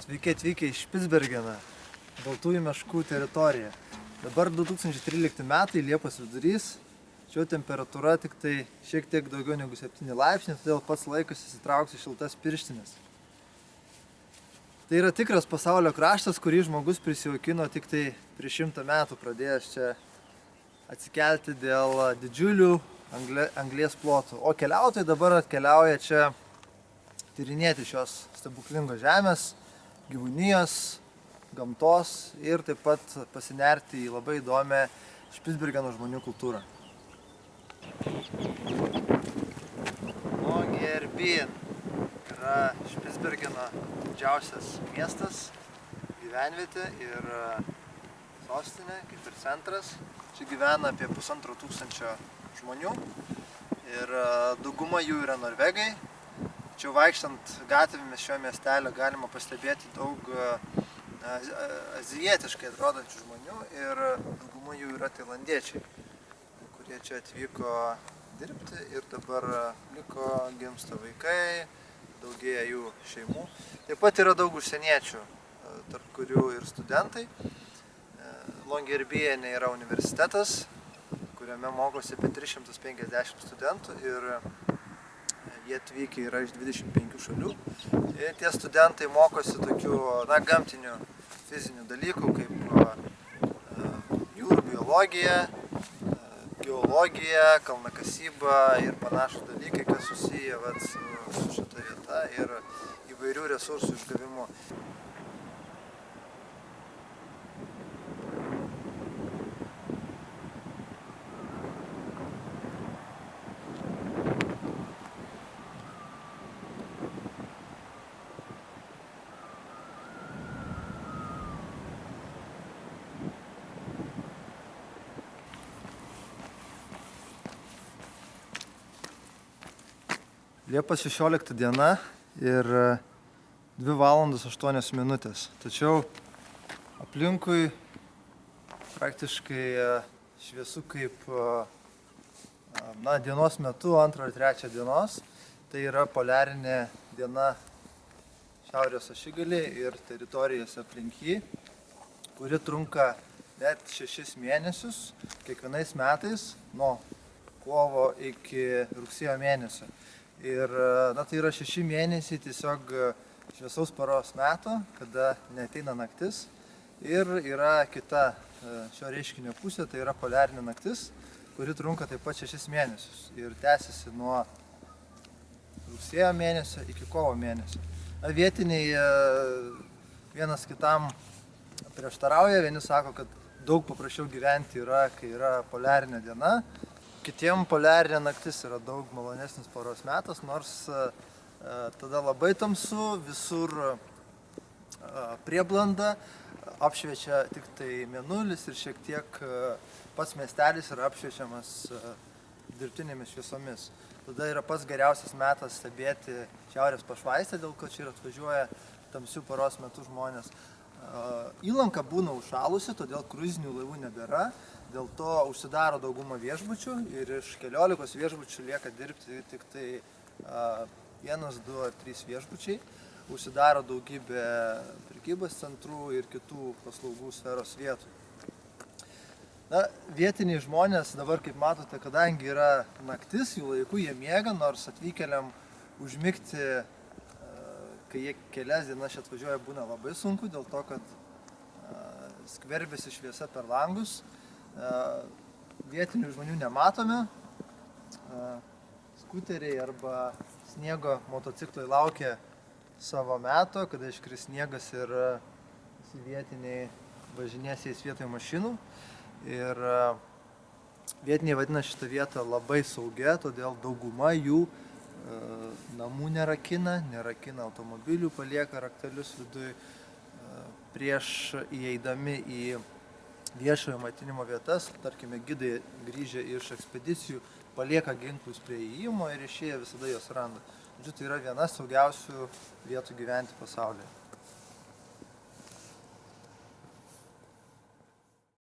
Sveiki atvykę į Špicbergeną, Baltųjų meškų teritoriją. Dabar 2013 metai, Liepos vidurys, čia temperatūra tik tai šiek tiek daugiau negu 7 laipsniai, todėl pats laikas įsitraukti šiltas pirštinės. Tai yra tikras pasaulio kraštas, kurį žmogus prisijaukino tik tai prieš 100 metų, pradėjęs čia atsikelti dėl didžiulių anglies plotų. O keliautojai dabar atkeliauja čia tyrinėti šios stebuklingos žemės, gyvūnijos, gamtos ir taip pat pasinerti į labai įdomią Špicbergeno žmonių kultūrą. Longyearbyen yra Špicbergeno didžiausias miestas, gyvenvietė ir sostinė, kaip ir centras. Čia gyvena apie 1500 žmonių ir dauguma jų yra norvegai. Čia vaikštant gatvėmis šio miestelio galima pastebėti daug azijietiškai atrodančių žmonių ir dauguma jų yra tailandiečiai, kurie čia atvyko dirbti ir dabar liko, gimsta vaikai, daugėja jų šeimų. Taip pat yra daug užsieniečių, tarp kurių ir studentai. Longyearbyene yra universitetas, kuriame mokosi apie 350 studentų ir jie atvykę yra iš 25 šalių. Ir tie studentai mokosi tokių gamtinių fizinių dalykų, kaip jūrų biologija, geologija, kalnakasyba ir panašūs dalykai, kas susiję su šita vieta ir įvairių resursų išgavimu. Liepos 16 diena ir 2 valandos 8 minutės. Tačiau aplinkui praktiškai šviesu kaip dienos metu, 2 ir 3 dienos. Tai yra poliarinė diena šiaurės ašigalyje ir teritorijose aplink jį, kuri trunka net 6 mėnesius kiekvienais metais nuo kovo iki rugsėjo mėnesio. Ir tai yra 6 mėnesiai tiesiog šviesaus paros meto, kada neateina naktis. Ir yra kita šio reiškinio pusė, tai yra poliarinė naktis, kuri trunka taip pat 6 mėnesius. Ir tęsiasi nuo rugsėjo mėnesio iki kovo mėnesio. Vietiniai vienas kitam prieštarauja, vieni sako, kad daug paprasčiau gyventi yra, kai yra poliarinė diena. Kitiem poliarinė naktis yra daug malonesnis paros metas, nors tada labai tamsu, visur prieblanda, apšviečia tik tai mėnulis ir šiek tiek pats miestelis yra apšviečiamas dirbtinėmis šviesomis. Tada yra pats geriausias metas stebėti šiaurės pašvaistę, dėl ko čia ir atvažiuoja tamsių paros metų žmonės. Įlanka būna užšalusi, todėl kruizinių laivų nebėra. Dėl to užsidaro dauguma viešbučių ir iš 14 viešbučių lieka dirbti tik tai 1, 2 ar 3 viešbučiai. Užsidaro daugybė prekybos centrų ir kitų paslaugų sferos vietų. Vietiniai žmonės dabar, kaip matote, kadangi yra naktis, jų laiku jie miega, nors atvykėliam užmigti, kai jie kelias dienas čia atvažiuoja, būna labai sunku, dėl to, kad skverbiasi šviesa per langus. Vietinių žmonių nematome, skuteriai arba sniego motociklai laukia savo meto, kada iškris sniegas ir vietiniai važinės jais vietoj mašinų. Ir vietiniai vadina šitą vietą labai saugia, todėl dauguma jų namų nerakina automobilių, palieka raktelius viduj. Prieš įeidami į viešojo maitinimo vietas, tarkime, gidai grįžę iš ekspedicijų palieka ginklus prie įėjimo ir išėję visada juos randa. Tai yra viena saugiausių vietų gyventi pasaulyje.